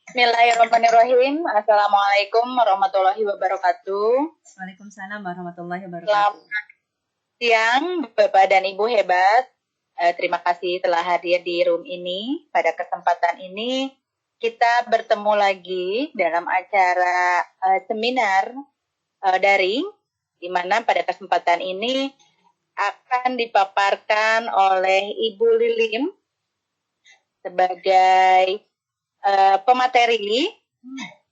Bismillahirrahmanirrahim. Assalamualaikum warahmatullahi wabarakatuh. Waalaikumsalam warahmatullahi wabarakatuh. Selamat siang, Bapak dan Ibu hebat. Terima kasih telah hadir di room ini. Pada kesempatan ini, kita bertemu lagi dalam acara seminar daring, di mana pada kesempatan ini akan dipaparkan oleh Ibu Lilim sebagai pemateri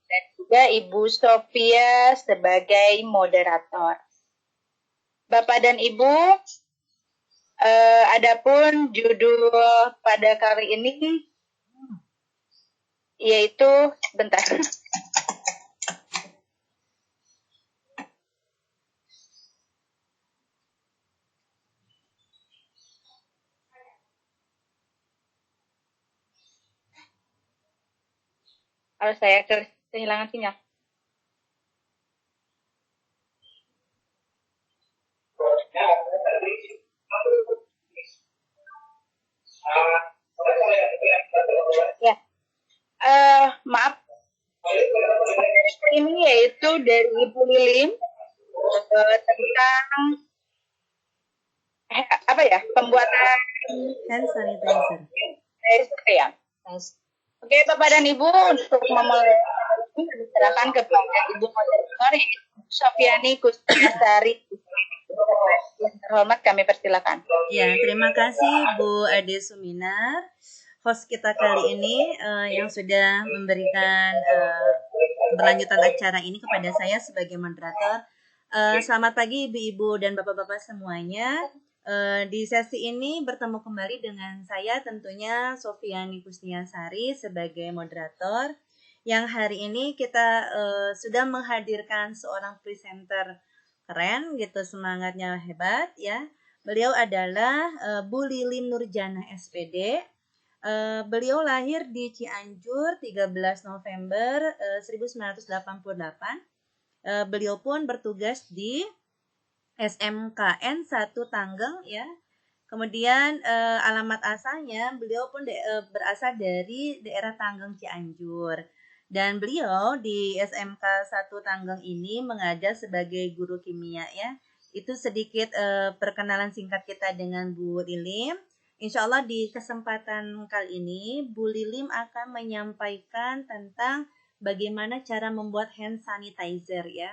dan juga Ibu Sofia sebagai moderator. Bapak dan Ibu, adapun judul pada kali ini yaitu bentar. Kalau saya kehilangan sinyal. Ya, maaf. Ini yaitu dari Ibu Lilim tentang apa ya, pembuatan Hand sanitizer. Ya. Oke, Bapak dan Ibu, untuk memulai diserahkan kepada Ibu Moderator Sofiani Kustiasari. Yang terhormat kami persilakan. Ya, terima kasih Bu Ade Suminar, host kita kali ini yang sudah memberikan keberlanjutan acara ini kepada saya sebagai moderator. Selamat pagi Ibu-Ibu dan Bapak-Bapak semuanya. Di sesi ini bertemu kembali dengan saya tentunya Sofiani Kustiasari sebagai moderator. Yang hari ini kita sudah menghadirkan seorang presenter keren gitu, semangatnya hebat ya. Beliau adalah Bu Lilim Nurjana SPD. Beliau lahir di Cianjur 13 November 1988. Beliau pun bertugas di SMKN 1 Tanggeng ya. Kemudian alamat asalnya beliau pun berasal dari daerah Tanggeng Cianjur. Dan beliau di SMK 1 Tanggeng ini mengajar sebagai guru kimia ya. Itu sedikit perkenalan singkat kita dengan Bu Lilim. Insya Allah di kesempatan kali ini Bu Lilim akan menyampaikan tentang bagaimana cara membuat hand sanitizer ya.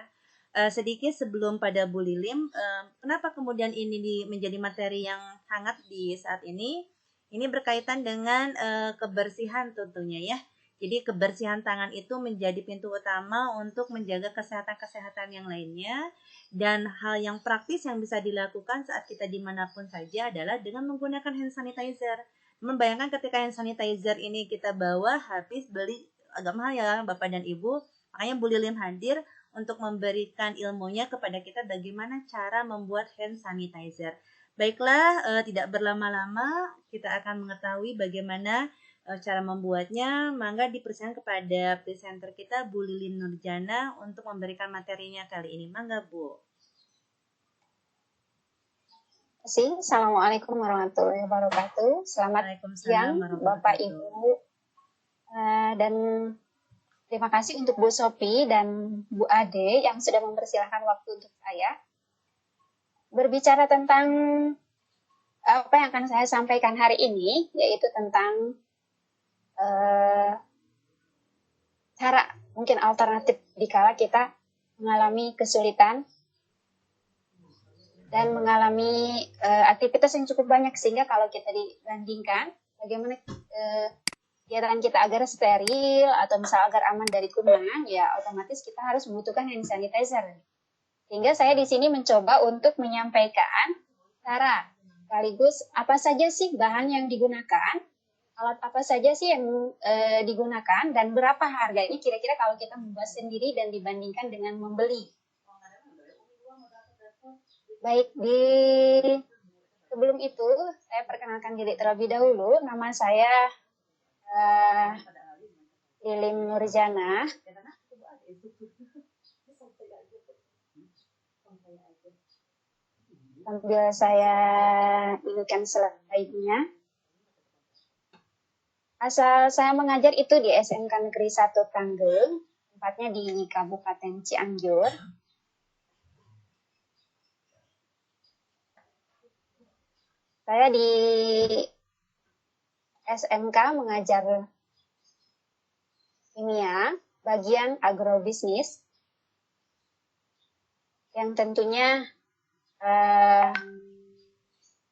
Sedikit sebelum pada Bu Lilim, kenapa kemudian ini menjadi materi yang hangat di saat ini? Ini berkaitan dengan kebersihan tentunya ya. Jadi kebersihan tangan itu menjadi pintu utama untuk menjaga kesehatan-kesehatan yang lainnya. Dan hal yang praktis yang bisa dilakukan saat kita dimanapun saja adalah dengan menggunakan hand sanitizer. Membayangkan ketika hand sanitizer ini kita bawa habis beli agak mahal ya Bapak dan Ibu. Makanya Bu Lilim hadir untuk memberikan ilmunya kepada kita bagaimana cara membuat hand sanitizer. Baiklah, tidak berlama-lama kita akan mengetahui bagaimana cara membuatnya. Mangga dipersilakan kepada presenter kita Bu Lilim Nurjana untuk memberikan materinya kali ini. Mangga Bu. Assalamualaikum warahmatullahi wabarakatuh. Selamat siang Bapak Ibu dan terima kasih untuk Bu Sophie dan Bu Ade yang sudah mempersilahkan waktu untuk saya berbicara tentang apa yang akan saya sampaikan hari ini, yaitu tentang cara mungkin alternatif dikala kita mengalami kesulitan dan mengalami aktivitas yang cukup banyak, sehingga kalau kita dibandingkan bagaimana kegiatan kita agar steril atau misal agar aman dari kuman, ya otomatis kita harus membutuhkan hand sanitizer. Sehingga saya di sini mencoba untuk menyampaikan cara sekaligus apa saja sih bahan yang digunakan, alat apa saja sih yang digunakan, dan berapa harga ini kira-kira kalau kita membuat sendiri dan dibandingkan dengan membeli. Baik, sebelum itu saya perkenalkan diri terlebih dahulu. Nama saya Lilim Nurjana. Sambil saya inikan slide-nya. Asal saya mengajar itu di SMK Negeri 1 Tanggeng, tempatnya di Kabupaten Cianjur. Saya di SMK mengajar kimia, bagian agrobisnis, yang tentunya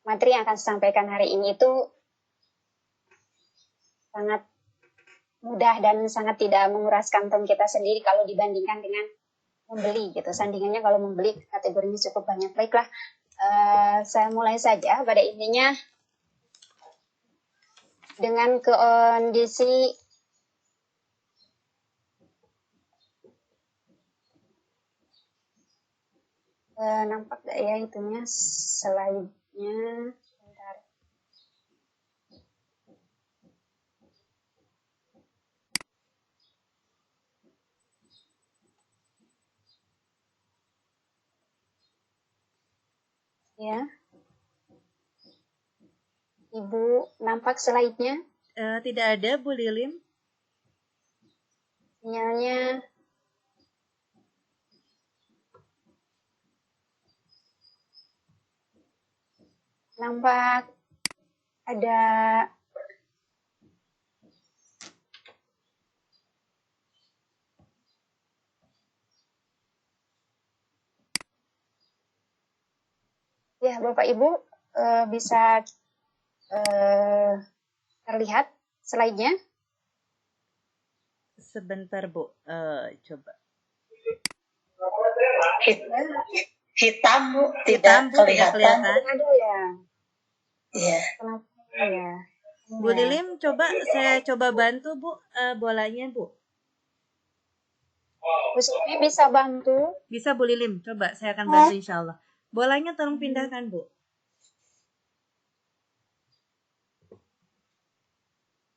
materi yang akan saya sampaikan hari ini itu sangat mudah dan sangat tidak menguras kantong kita sendiri kalau dibandingkan dengan membeli gitu. Sandingannya kalau membeli kategorinya cukup banyak. Baiklah, saya mulai saja. Pada intinya dengan kondisi nampak gak ya itunya slide-nya? Bentar. Ya, Ibu nampak slide-nya? Tidak ada, Bu Lilim. Sinyalnya nampak ada ya, Bapak Ibu bisa terlihat slide-nya? Sebentar, Bu. Coba. Hitam, Bu, Hitam, tidak Bu, tidak kelihatan. kelihatan. Ada ya? Iya. Kenapa ya? Bu Lilim, saya coba bantu, Bu, bolanya, Bu. Bu Sufi bisa bantu? Bisa, Bu Lilim. Coba, saya akan bantu insya Allah. Bolanya tolong pindahkan, Bu.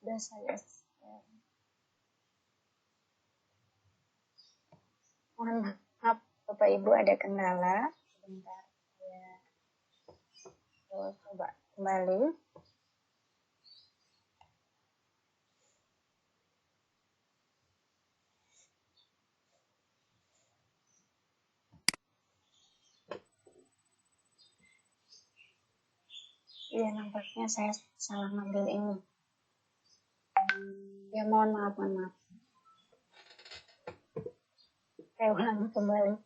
Udah saya. Mohon maaf, Bapak Ibu ada kendala. Sebentar, saya coba kembali. Iya, nampaknya saya salah ngambil ini. Ya, mohon maaf. Saya ulangi kembali.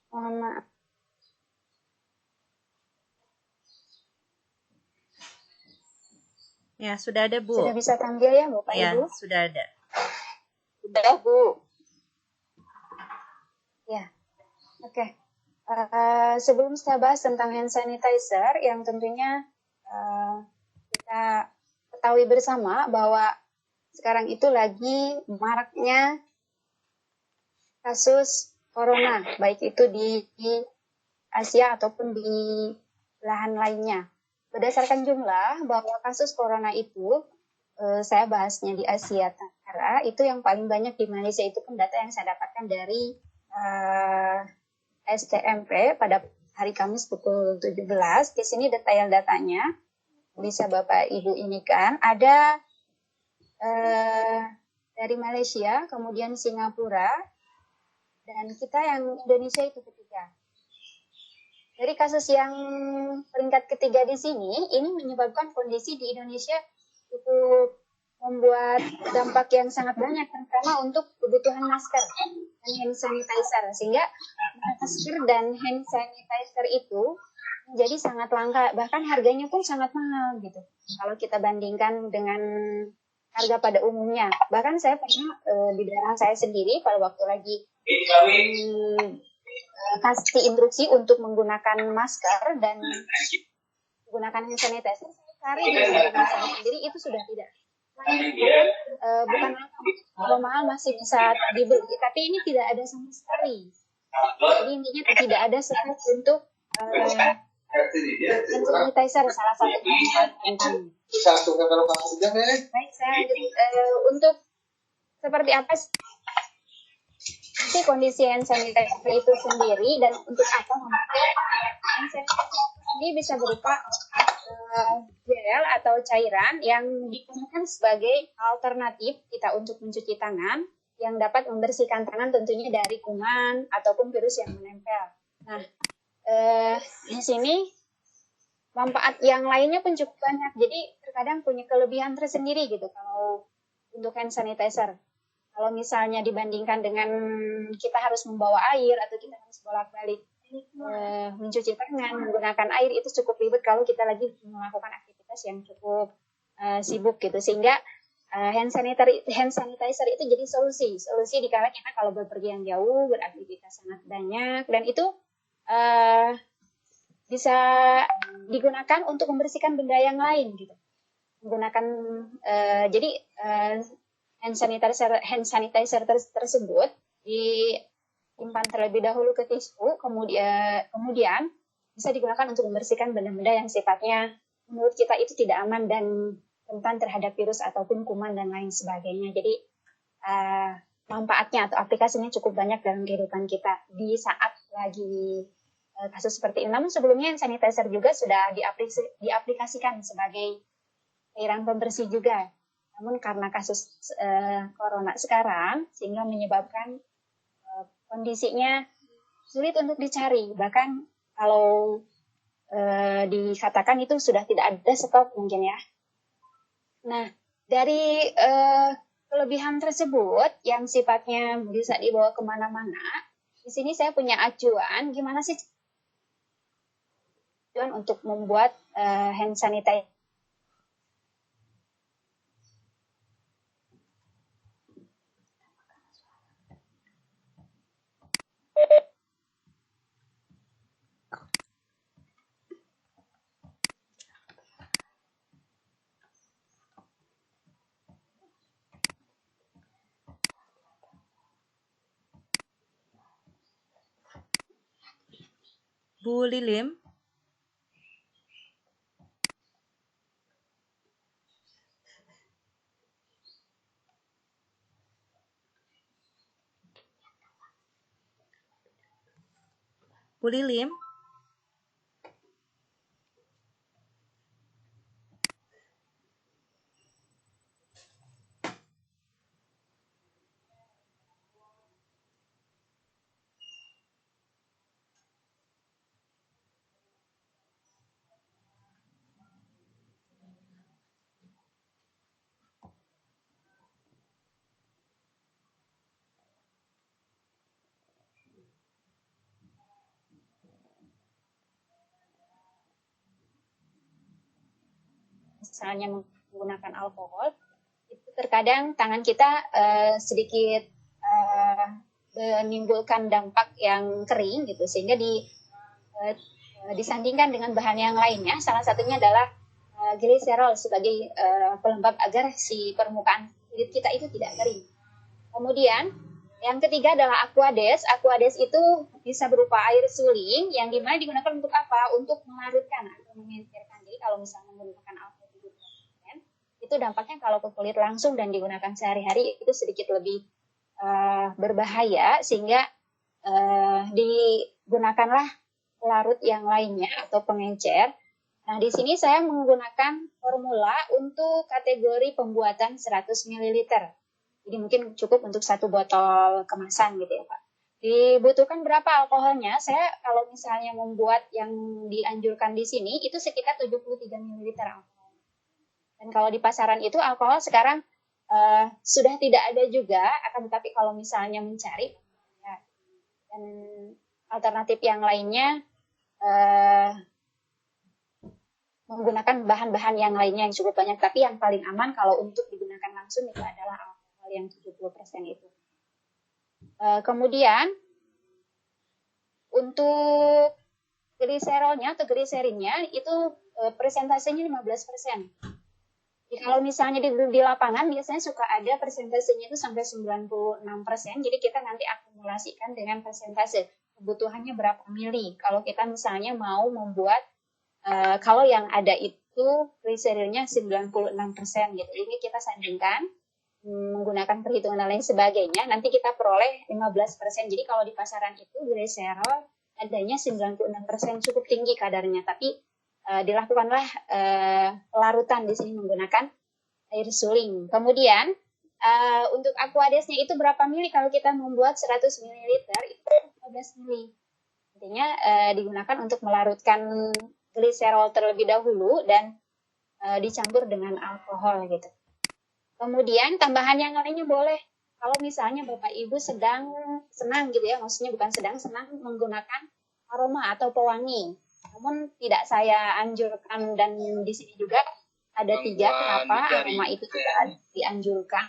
Mohon maaf. Ya, sudah ada, Bu. Sudah bisa tampil ya, Bapak Ya, Ibu? sudah ada. Sudah, Bu. Ya, oke. Sebelum saya bahas tentang hand sanitizer, yang tentunya kita ketahui bersama bahwa sekarang itu lagi maraknya kasus corona, baik itu di Asia ataupun di belahan lainnya. Berdasarkan jumlah bahwa kasus corona itu, saya bahasnya di Asia Tenggara, itu yang paling banyak di Malaysia itu pun data yang saya dapatkan dari STMP pada hari Kamis pukul 17. Di sini detail datanya bisa Bapak Ibu ini kan. Ada dari Malaysia, kemudian Singapura, dan kita yang Indonesia itu ketiga. Dari kasus yang peringkat ketiga di sini, ini menyebabkan kondisi di Indonesia cukup membuat dampak yang sangat banyak, terutama untuk kebutuhan masker dan hand sanitizer. Sehingga masker dan hand sanitizer itu menjadi sangat langka, bahkan harganya pun sangat mahal gitu. Kalau kita bandingkan dengan harga pada umumnya. Bahkan saya pernah di daerah saya sendiri pada waktu lagi kasih instruksi untuk menggunakan masker dan menggunakan hand sanitizer, saya cari di daerah saya sendiri itu sudah tidak. Bukan kalau mahal masih bisa dibeli, tapi ini tidak ada sama sekali. Jadi intinya tidak ada stok untuk hand sanitizer salah satu yang paling penting. Baik, saya lanjut. Untuk seperti apa sih kondisi hand sanitizer itu sendiri dan untuk apa memakai hand sanitizer ini bisa berupa gel atau cairan yang digunakan sebagai alternatif kita untuk mencuci tangan yang dapat membersihkan tangan tentunya dari kuman ataupun virus yang menempel. Nah, di sini manfaat yang lainnya pun cukup banyak. Jadi terkadang punya kelebihan tersendiri gitu kalau untuk hand sanitizer. Kalau misalnya dibandingkan dengan kita harus membawa air atau kita harus bolak-balik mencuci tangan menggunakan air itu cukup ribet kalau kita lagi melakukan aktivitas yang cukup sibuk gitu, sehingga hand sanitizer itu jadi solusi dikala kita kalau berpergian jauh, beraktivitas sangat banyak, dan itu bisa digunakan untuk membersihkan benda yang lain gitu. Menggunakan jadi hand sanitizer tersebut disimpan terlebih dahulu ke tisu, kemudian bisa digunakan untuk membersihkan benda-benda yang sifatnya menurut kita itu tidak aman dan rentan terhadap virus ataupun kuman dan lain sebagainya. Jadi manfaatnya atau aplikasinya cukup banyak dalam kehidupan kita di saat lagi kasus seperti ini. Namun sebelumnya hand sanitizer juga sudah diaplikasikan sebagai cairan pembersih juga. Namun karena kasus corona sekarang sehingga menyebabkan kondisinya sulit untuk dicari. Bahkan kalau dikatakan itu sudah tidak ada stok mungkin ya. Nah, dari kelebihan tersebut yang sifatnya bisa dibawa kemana-mana, di sini saya punya acuan gimana sih untuk membuat hand sanitizer. Bu Lilim. Bu Lilim. Misalnya menggunakan alkohol, itu terkadang tangan kita sedikit menimbulkan dampak yang kering gitu, sehingga disandingkan dengan bahan yang lainnya. Salah satunya adalah gliserol sebagai pelembab agar si permukaan kulit kita itu tidak kering. Kemudian yang ketiga adalah Aquades. Aquades itu bisa berupa air suling yang dimana digunakan untuk apa? Untuk melarutkan atau mengencerkan. Jadi kalau misalnya menggunakan alkohol itu dampaknya kalau ke kulit langsung dan digunakan sehari-hari itu sedikit lebih berbahaya, sehingga digunakanlah larut yang lainnya atau pengencer. Nah, di sini saya menggunakan formula untuk kategori pembuatan 100 ml. Jadi mungkin cukup untuk satu botol kemasan gitu ya Pak. Dibutuhkan berapa alkoholnya? Saya kalau misalnya membuat yang dianjurkan di sini itu sekitar 73 ml alkohol. Dan kalau di pasaran itu alkohol sekarang sudah tidak ada juga, akan tetapi kalau misalnya mencari ya, dan alternatif yang lainnya menggunakan bahan-bahan yang lainnya yang cukup banyak, tapi yang paling aman kalau untuk digunakan langsung itu adalah alkohol yang 70% itu. Kemudian untuk gliserolnya atau gliserinnya itu persentasenya 15%. Jadi kalau misalnya di lapangan biasanya suka ada persentasenya itu sampai 96%, jadi kita nanti akumulasikan dengan persentase. kebutuhannya berapa mili. Kalau kita misalnya mau membuat, kalau yang ada itu gliserinnya 96% gitu. Ini kita sandingkan menggunakan perhitungan dan lain sebagainya, nanti kita peroleh 15%. Jadi kalau di pasaran itu gliserol adanya 96%, cukup tinggi kadarnya, tapi dilakukanlah pelarutan di sini menggunakan air suling. Kemudian untuk aquadesnya itu berapa mili? Kalau kita membuat 100 ml itu 15 mili. Artinya digunakan untuk melarutkan gliserol terlebih dahulu dan dicampur dengan alkohol gitu. Kemudian tambahan yang lainnya boleh. Kalau misalnya Bapak Ibu senang gitu ya, maksudnya bukan senang menggunakan aroma atau pewangi. Namun tidak saya anjurkan, dan di sini juga ada 3 kenapa aroma itu tidak dianjurkan.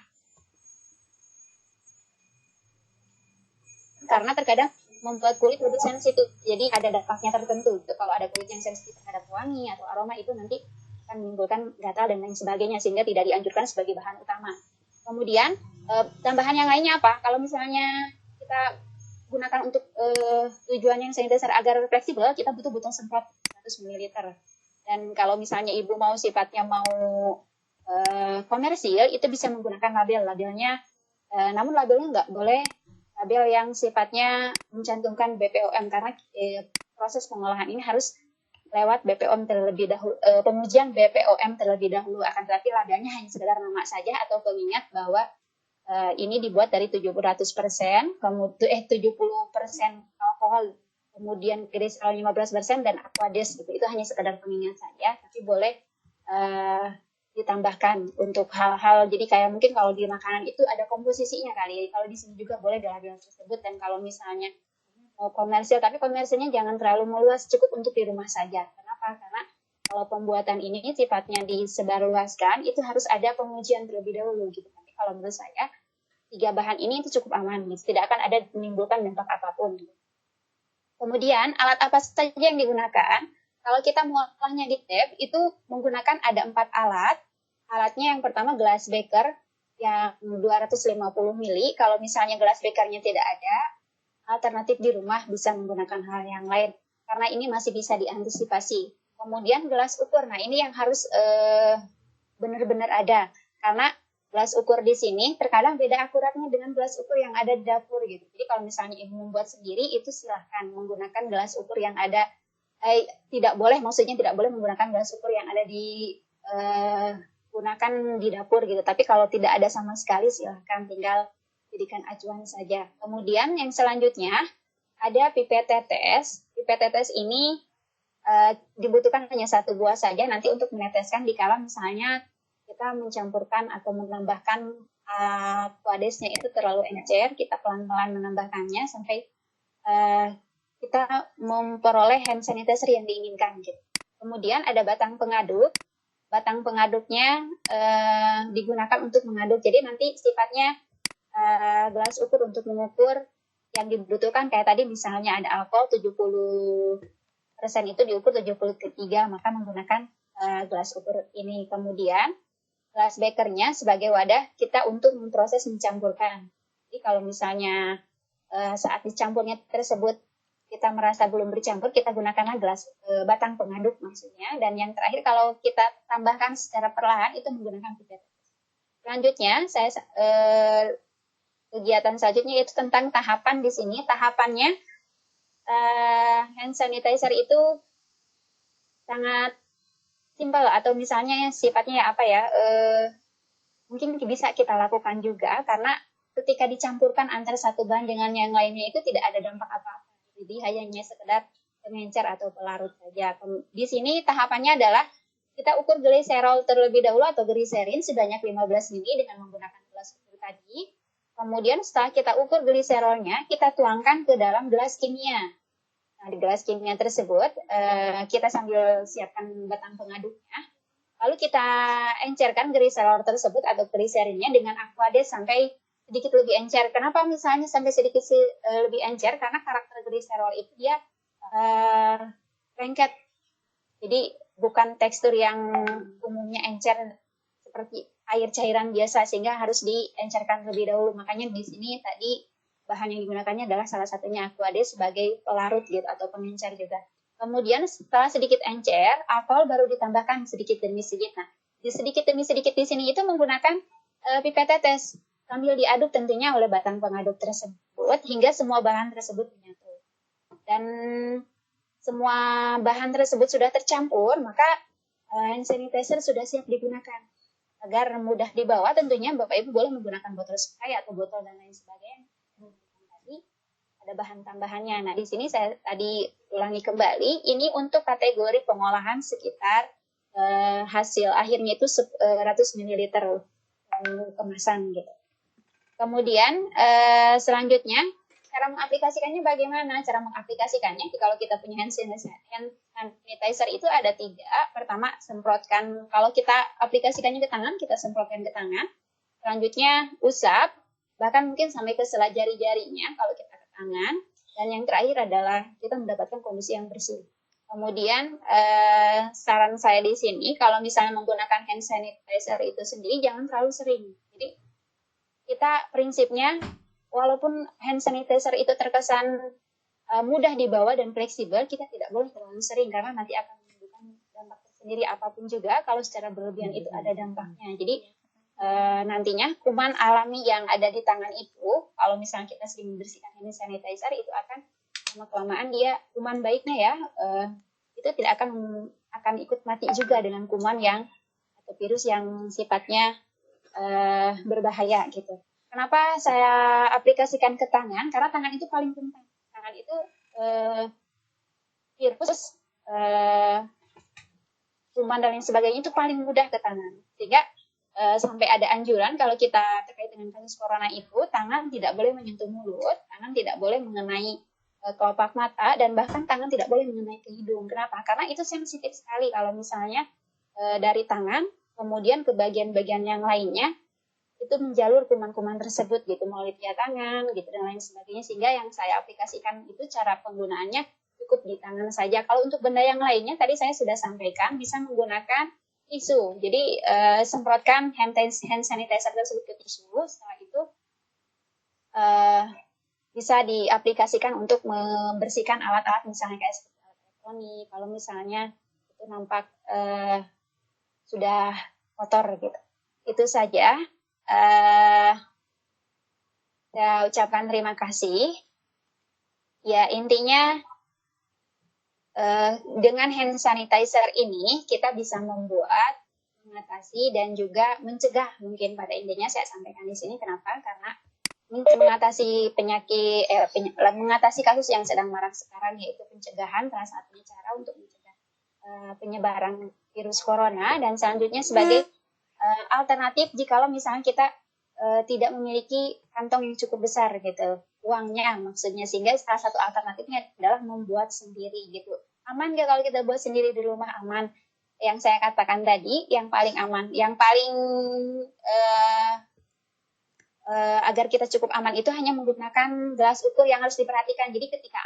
Karena terkadang membuat kulit lebih sensitif. Jadi ada dampaknya tertentu. Kalau ada kulit yang sensitif terhadap wangi atau aroma itu nanti akan menimbulkan gatal dan lain sebagainya, sehingga tidak dianjurkan sebagai bahan utama. Kemudian tambahan yang lainnya apa? Kalau misalnya kita gunakan untuk tujuan yang sanitizer agar fleksibel, kita butuh semprot 100 ml. Dan kalau misalnya ibu mau sifatnya komersil, itu bisa menggunakan labelnya, namun labelnya nggak boleh label yang sifatnya mencantumkan BPOM, karena proses pengolahan ini harus lewat BPOM terlebih dahulu, pengujian BPOM terlebih dahulu. Akan tetapi labelnya hanya sekedar nama saja atau pengingat bahwa ini dibuat dari 70% alkohol, kemudian gliserol 15% dan aquades gitu. Itu hanya sekedar pengingat saja, tapi boleh ditambahkan untuk hal-hal, jadi kayak mungkin kalau di makanan itu ada komposisinya kali, kalau di sini juga boleh di label tersebut. Dan kalau misalnya mau komersil, tapi komersilnya jangan terlalu meluas, cukup untuk di rumah saja. Kenapa? Karena kalau pembuatan ini sifatnya disebarluaskan, itu harus ada pengujian terlebih dahulu gitu. Tapi kalau menurut saya 3 bahan ini itu cukup aman, gitu. Tidak akan ada menimbulkan dampak apapun. Gitu. Kemudian alat apa saja yang digunakan? Kalau kita mengolahnya di tap, itu menggunakan ada 4 alat. Alatnya yang pertama glass beaker yang 250 ml. Kalau misalnya glass beakernya tidak ada, alternatif di rumah bisa menggunakan hal yang lain, karena ini masih bisa diantisipasi. Kemudian gelas ukur, nah ini yang harus benar-benar ada, karena gelas ukur di sini terkadang beda akuratnya dengan gelas ukur yang ada di dapur gitu. Jadi kalau misalnya ibu membuat sendiri, itu silahkan menggunakan gelas ukur yang ada. Tidak boleh menggunakan gelas ukur yang ada di gunakan di dapur gitu. Tapi kalau tidak ada sama sekali, silahkan tinggal jadikan acuan saja. Kemudian yang selanjutnya ada pipet tetes. Pipet tetes ini dibutuhkan hanya 1 buah saja nanti untuk meneteskan dikala misalnya kita mencampurkan atau menambahkan aquadesnya itu terlalu encer. Kita pelan-pelan menambahkannya sampai kita memperoleh hand sanitizer yang diinginkan gitu. Kemudian ada batang pengaduk. Batang pengaduknya digunakan untuk mengaduk. Jadi nanti sifatnya gelas ukur untuk mengukur yang dibutuhkan, kayak tadi misalnya ada alkohol 70% itu diukur 73, maka menggunakan gelas ukur ini. Kemudian gelas beakernya sebagai wadah kita untuk memproses mencampurkan. Jadi kalau misalnya saat dicampurnya tersebut kita merasa belum bercampur, kita gunakanlah gelas batang pengaduk maksudnya. Dan yang terakhir kalau kita tambahkan secara perlahan itu menggunakan pipet. Selanjutnya kegiatan selanjutnya itu tentang tahapan di sini. Tahapannya hand sanitizer itu sangat simpel, atau misalnya sifatnya mungkin bisa kita lakukan juga, karena ketika dicampurkan antara satu bahan dengan yang lainnya itu tidak ada dampak apa-apa. Jadi hanya sekedar pengencer atau pelarut saja. Di sini tahapannya adalah kita ukur gliserol terlebih dahulu atau gliserin sebanyak 15 ml dengan menggunakan gelas ukur tadi. Kemudian setelah kita ukur gliserolnya, kita tuangkan ke dalam gelas kimia. Nah, di gelas kimia tersebut kita sambil siapkan batang pengaduknya. Lalu kita encerkan gliserol tersebut atau gliserinnya dengan aquades sampai sedikit lebih encer. Kenapa misalnya sampai sedikit lebih encer? Karena karakter gliserol itu dia lengket. Jadi bukan tekstur yang umumnya encer seperti air cairan biasa, sehingga harus diencerkan lebih dahulu. Makanya di sini tadi bahan yang digunakannya adalah salah satunya aqua-D sebagai pelarut gitu atau pengencer juga. Kemudian setelah sedikit encer, alkohol baru ditambahkan sedikit demi sedikit. Nah, sedikit demi sedikit di sini itu menggunakan pipet tetes sambil diaduk tentunya oleh batang pengaduk tersebut hingga semua bahan tersebut menyatu. Dan semua bahan tersebut sudah tercampur, maka hand sanitizer sudah siap digunakan. Agar mudah dibawa, tentunya Bapak Ibu boleh menggunakan botol spray atau botol dan lain sebagainya. Tadi ada bahan tambahannya. Nah, di sini saya tadi ulangi kembali, ini untuk kategori pengolahan sekitar hasil akhirnya itu 100 ml kemasan gitu. Kemudian selanjutnya cara mengaplikasikannya bagaimana? Cara mengaplikasikannya kalau kita punya hand sanitizer itu ada 3. Pertama, semprotkan. Kalau kita aplikasikannya ke tangan, kita semprotkan ke tangan. Selanjutnya usap, bahkan mungkin sampai ke sela jari-jarinya kalau kita ke tangan. Dan yang terakhir adalah kita mendapatkan kondisi yang bersih. Kemudian saran saya di sini, kalau misalnya menggunakan hand sanitizer itu sendiri, jangan terlalu sering. Jadi kita prinsipnya, walaupun hand sanitizer itu terkesan mudah dibawa dan fleksibel, kita tidak boleh terlalu sering karena nanti akan menimbulkan dampak tersendiri apapun juga kalau secara berlebihan itu ada dampaknya. Jadi nantinya kuman alami yang ada di tangan itu, kalau misalnya kita sering membersihkan hand sanitizer, itu akan lama-kelamaan dia kuman baiknya ya, itu tidak akan ikut mati juga dengan kuman yang atau virus yang sifatnya berbahaya gitu. Kenapa saya aplikasikan ke tangan? Karena tangan itu paling penting. Tangan itu virus, kuman dan lain sebagainya itu paling mudah ke tangan. Sehingga sampai ada anjuran kalau kita terkait dengan kasus corona itu, tangan tidak boleh menyentuh mulut, tangan tidak boleh mengenai kelopak mata, dan bahkan tangan tidak boleh mengenai ke hidung. Kenapa? Karena itu sensitif sekali kalau misalnya dari tangan kemudian ke bagian-bagian yang lainnya itu menjalur kuman-kuman tersebut gitu melalui via tangan gitu dan lain sebagainya, sehingga yang saya aplikasikan itu cara penggunaannya cukup di tangan saja. Kalau untuk benda yang lainnya tadi saya sudah sampaikan bisa menggunakan tisu. Jadi semprotkan hand sanitizer tersebut ke tisu. Setelah itu bisa diaplikasikan untuk membersihkan alat-alat misalnya kayak seperti alat elektronik. Kalau misalnya itu nampak sudah kotor gitu. Itu saja. Saya ucapkan terima kasih. Ya, intinya dengan hand sanitizer ini kita bisa membuat, mengatasi dan juga mencegah. Mungkin pada intinya saya sampaikan di sini kenapa? Karena mengatasi mengatasi kasus yang sedang marak sekarang, yaitu pencegahan, salah satunya cara untuk mencegah penyebaran virus corona, dan selanjutnya sebagai alternatif jikalau misalnya kita tidak memiliki kantong yang cukup besar gitu, uangnya maksudnya, sehingga salah satu alternatifnya adalah membuat sendiri gitu. Aman gak kalau kita buat sendiri di rumah? Aman. Yang saya katakan tadi, yang paling aman, yang paling agar kita cukup aman itu hanya menggunakan gelas ukur yang harus diperhatikan. Jadi ketika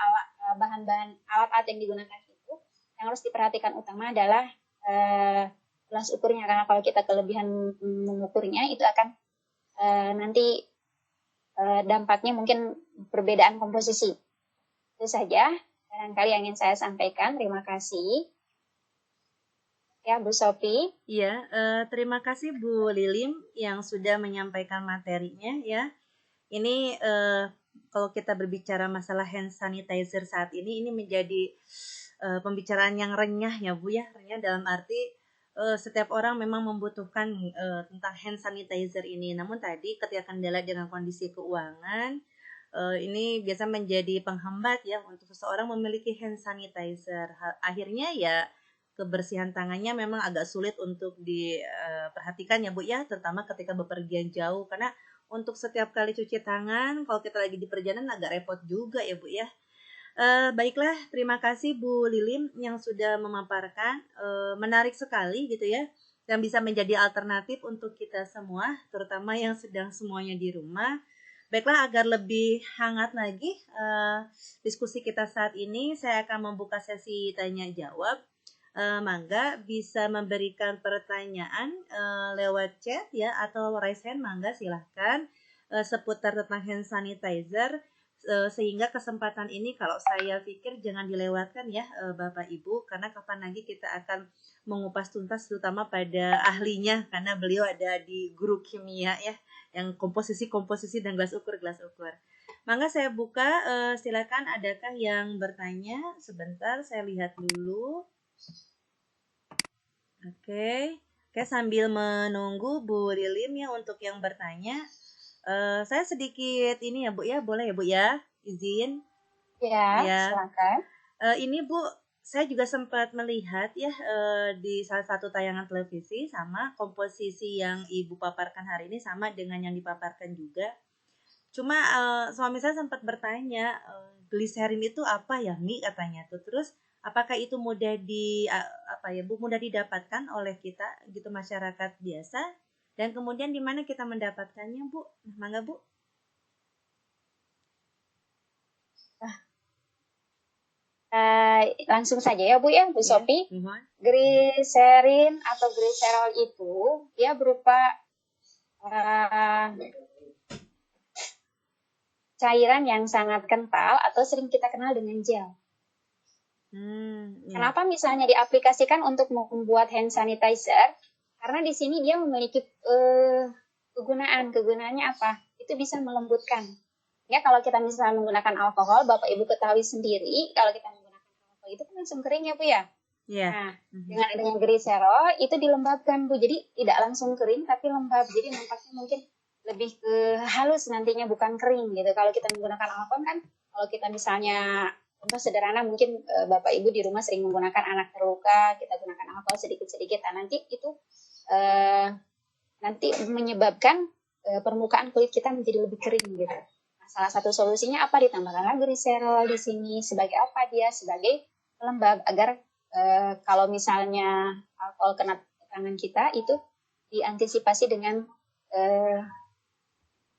bahan-bahan alat-alat yang digunakan itu, yang harus diperhatikan utama adalah gelas ukurnya, karena kalau kita kelebihan mengukurnya itu akan nanti dampaknya mungkin perbedaan komposisi. Itu saja barangkali yang ingin saya sampaikan. Terima kasih. Ya, Bu Sophie. Iya, terima kasih Bu Lilim yang sudah menyampaikan materinya ya. Ini kalau kita berbicara masalah hand sanitizer saat ini menjadi pembicaraan yang renyah ya Bu ya. Renyah dalam arti setiap orang memang membutuhkan tentang hand sanitizer ini. Namun tadi ketika kendala dengan kondisi keuangan, ini biasa menjadi penghambat ya untuk seseorang memiliki hand sanitizer. Akhirnya ya kebersihan tangannya memang agak sulit untuk diperhatikan ya Bu ya, terutama ketika bepergian jauh, karena untuk setiap kali cuci tangan kalau kita lagi di perjalanan agak repot juga ya Bu ya. Baiklah, terima kasih Bu Lilim yang sudah memaparkan, menarik sekali gitu ya, yang bisa menjadi alternatif untuk kita semua, terutama yang sedang semuanya di rumah. Baiklah, agar lebih hangat lagi diskusi kita saat ini, saya akan membuka sesi tanya jawab. Mangga bisa memberikan pertanyaan lewat chat ya, atau raise hand, mangga silahkan seputar tentang hand sanitizer. sehingga kesempatan ini kalau saya pikir jangan dilewatkan ya Bapak Ibu, karena kapan lagi kita akan mengupas tuntas terutama pada ahlinya, karena beliau ada di guru kimia ya, yang komposisi dan gelas ukur. Mangga saya buka, silakan adakah yang bertanya? Sebentar saya lihat dulu. Oke, sambil menunggu Bu Lilim ya untuk yang bertanya. Saya sedikit ini ya Bu ya, boleh ya Bu ya, izin. Ya, silakan. Ini Bu, saya juga sempat melihat ya di salah satu tayangan televisi, sama komposisi yang Ibu paparkan hari ini sama dengan yang dipaparkan juga. Cuma suami saya sempat bertanya, gliserin itu apa ya Mi katanya tuh. Terus apakah itu mudah mudah didapatkan oleh kita gitu, masyarakat biasa? Dan kemudian di mana kita mendapatkannya, Bu? Mangga, Bu. Langsung saja ya Bu ya, Bu Sophie. Gliserin atau gliserol itu dia berupa cairan yang sangat kental atau sering kita kenal dengan gel. Kenapa misalnya diaplikasikan untuk membuat hand sanitizer? Karena di sini dia memiliki kegunaannya apa? Itu bisa melembutkan. Ya, kalau kita misalnya menggunakan alkohol, Bapak Ibu ketahui sendiri, kalau kita menggunakan alkohol itu kan langsung kering ya Bu ya. Yeah. Nah, dengan gliserol itu dilembabkan Bu. Jadi tidak langsung kering tapi lembab. Jadi nampaknya mungkin lebih ke halus nantinya, bukan kering gitu. Kalau kita menggunakan alkohol kan, kalau kita misalnya contoh sederhana mungkin Bapak Ibu di rumah sering menggunakan anak terluka, kita gunakan alkohol sedikit-sedikit, nah nanti itu nanti menyebabkan permukaan kulit kita menjadi lebih kering gitu. Nah, salah satu solusinya apa? Ditambahkanlah gliserol di sini. Sebagai apa dia? Sebagai pelembab agar kalau misalnya alkohol kena tangan kita itu diantisipasi dengan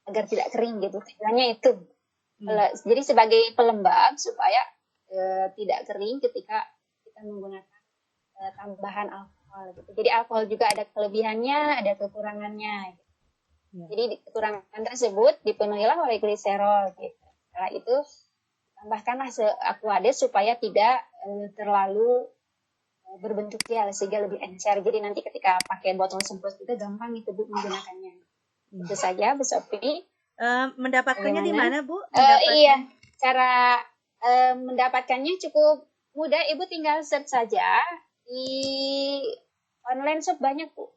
agar tidak kering gitu. Tujuannya itu. Jadi sebagai pelembab supaya tidak kering ketika kita menggunakan tambahan alkohol gitu. Jadi alkohol juga ada kelebihannya, ada kekurangannya. Gitu. Jadi kekurangan tersebut dipenuhilah oleh gliserol gitu. Setelah itu tambahkanlah aquades supaya tidak terlalu berbentuk gel sehingga lebih encer. Jadi nanti ketika pakai botol semprot juga gampang itu Bu menggunakannya. Itu saja Bu Sophie. Mendapatkannya di mana Bu? Iya, cara mendapatkannya cukup mudah. Ibu tinggal search saja di online shop, banyak Bu.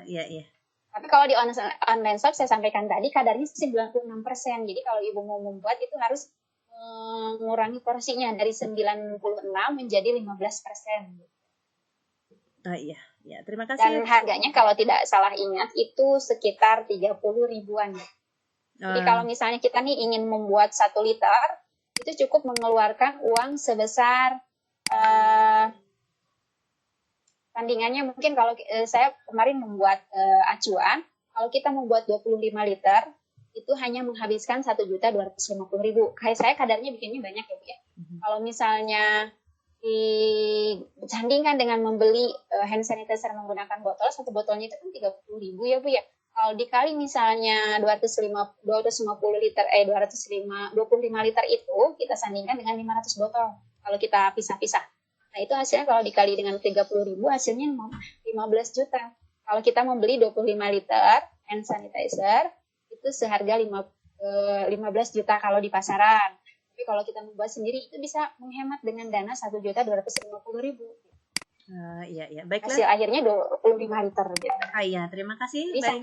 Iya. Tapi kalau di online shop saya sampaikan tadi kadarnya 96%. Jadi kalau Ibu mau membuat itu harus mengurangi porsinya dari 96 menjadi 15%. Iya. Terima kasih. Dan harganya kalau tidak salah ingat itu sekitar 30 ribuan. Jadi kalau misalnya kita nih ingin membuat 1 liter, itu cukup mengeluarkan uang sebesar tandingannya mungkin kalau saya kemarin membuat acuan, kalau kita membuat 25 liter, itu hanya menghabiskan 1.250.000. Kayak saya kadarnya bikinnya banyak ya Bu ya. Kalau misalnya disandingkan dengan membeli hand sanitizer menggunakan botol, satu botolnya itu kan 30.000 ya Bu ya. Kalau dikali misalnya 25 liter 25 liter itu kita sandingkan dengan 500 botol. Kalau kita pisah-pisah. Nah, itu hasilnya kalau dikali dengan 30.000 hasilnya 15 juta. Kalau kita membeli 25 liter hand sanitizer itu seharga 15 juta kalau di pasaran. Tapi kalau kita membuat sendiri itu bisa menghemat dengan dana 1.250.000. Iya. Baiklah. Hasil akhirnya 25 liter gitu. Iya, terima kasih. Jadi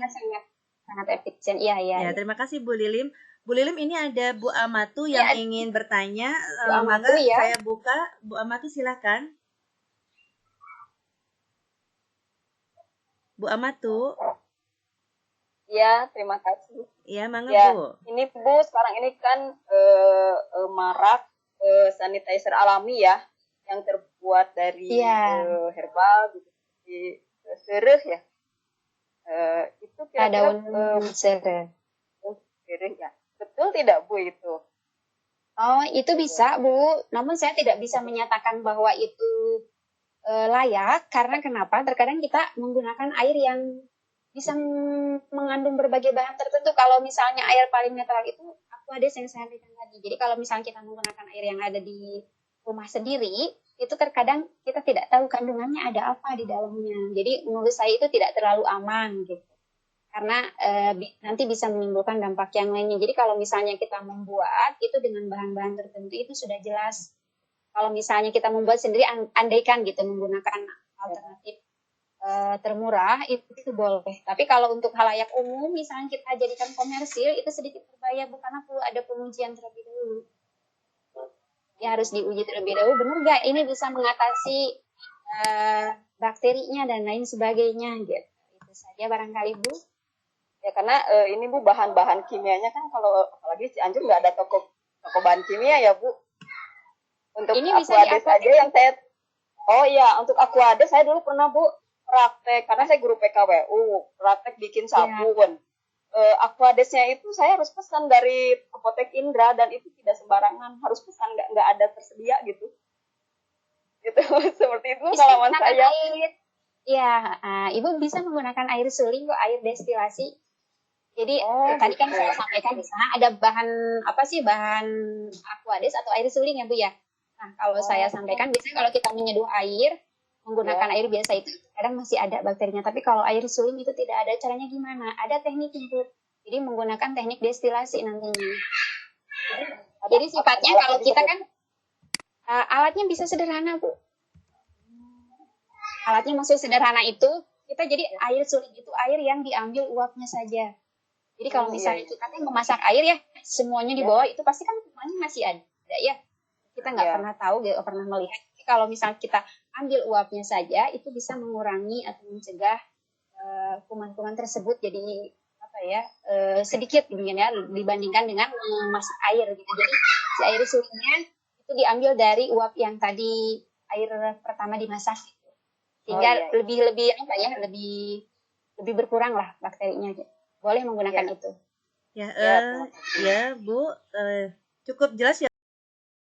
sangat efisien. Iya. Terima kasih Bu Lilim. Bu Lilim, ini ada Bu Amatu yang ingin bertanya. Bu Amatu ya. Saya buka. Bu Amatu silakan. Bu Amatu. Ya, terima kasih. Ya, mangga ya, Bu. Ini Bu, sekarang ini kan marak sanitizer alami ya, yang terbuat dari herbal gitu, di sereh ya. Itu kira-kira sereh. Sereh ya. Betul tidak Bu itu? Oh, itu bisa Bu. Namun saya tidak bisa menyatakan bahwa itu layak karena kenapa? Terkadang kita menggunakan air yang bisa mengandung berbagai bahan tertentu. Kalau misalnya air paling netral itu aquades yang saya sampaikan tadi. Jadi kalau misalnya kita menggunakan air yang ada di rumah sendiri, itu terkadang kita tidak tahu kandungannya ada apa di dalamnya. Jadi menurut saya itu tidak terlalu aman gitu. Karena nanti bisa menimbulkan dampak yang lainnya. Jadi kalau misalnya kita membuat itu dengan bahan-bahan tertentu itu sudah jelas. Kalau misalnya kita membuat sendiri, andaikan gitu menggunakan alternatif termurah itu boleh. Tapi kalau untuk halayak umum, misalnya kita jadikan komersil, itu sedikit berbahaya, karena perlu ada pengujian terlebih dahulu. Ya harus diuji terlebih dahulu, benar nggak ini bisa mengatasi bakterinya dan lain sebagainya gitu. Itu saja barangkali Bu. Ya karena ini Bu bahan-bahan kimianya kan kalau apalagi Cianjur nggak ada toko bahan kimia ya Bu. Untuk ini aquades aja yang saya untuk aquades saya dulu pernah Bu praktek karena saya guru PKWU praktek bikin sabun. Aquadesnya itu saya harus pesan dari Apotek Indra dan itu tidak sembarangan, harus pesan, nggak ada tersedia gitu. Gitu seperti itu pengalaman saya. Ibu bisa menggunakan air suling kok, air destilasi. Jadi tadi kan saya sampaikan di sana ada bahan aquades atau air suling ya Bu ya. Nah kalau saya sampaikan biasanya kalau kita menyeduh air menggunakan air biasa itu kadang masih ada bakterinya, tapi kalau air suling itu tidak ada. Caranya gimana? Ada tekniknya Bu. Jadi menggunakan teknik destilasi nantinya. Jadi sifatnya kalau kita kan alatnya bisa sederhana Bu. Alatnya maksud sederhana itu kita jadi air suling itu air yang diambil uapnya saja. Jadi kalau misalnya kita memasak air ya semuanya di bawah itu pasti kan semuanya masih ada ya. Kita nggak pernah tahu, nggak pernah melihat. Jadi kalau misalnya kita ambil uapnya saja itu bisa mengurangi atau mencegah kuman-kuman tersebut jadi sedikit ya dibandingkan dengan memasak air gitu. Jadi si air sulingnya itu diambil dari uap yang tadi air pertama dimasak gitu. Sehingga lebih berkurang lah bakterinya gitu. Boleh menggunakan itu. Ya Bu, cukup jelas ya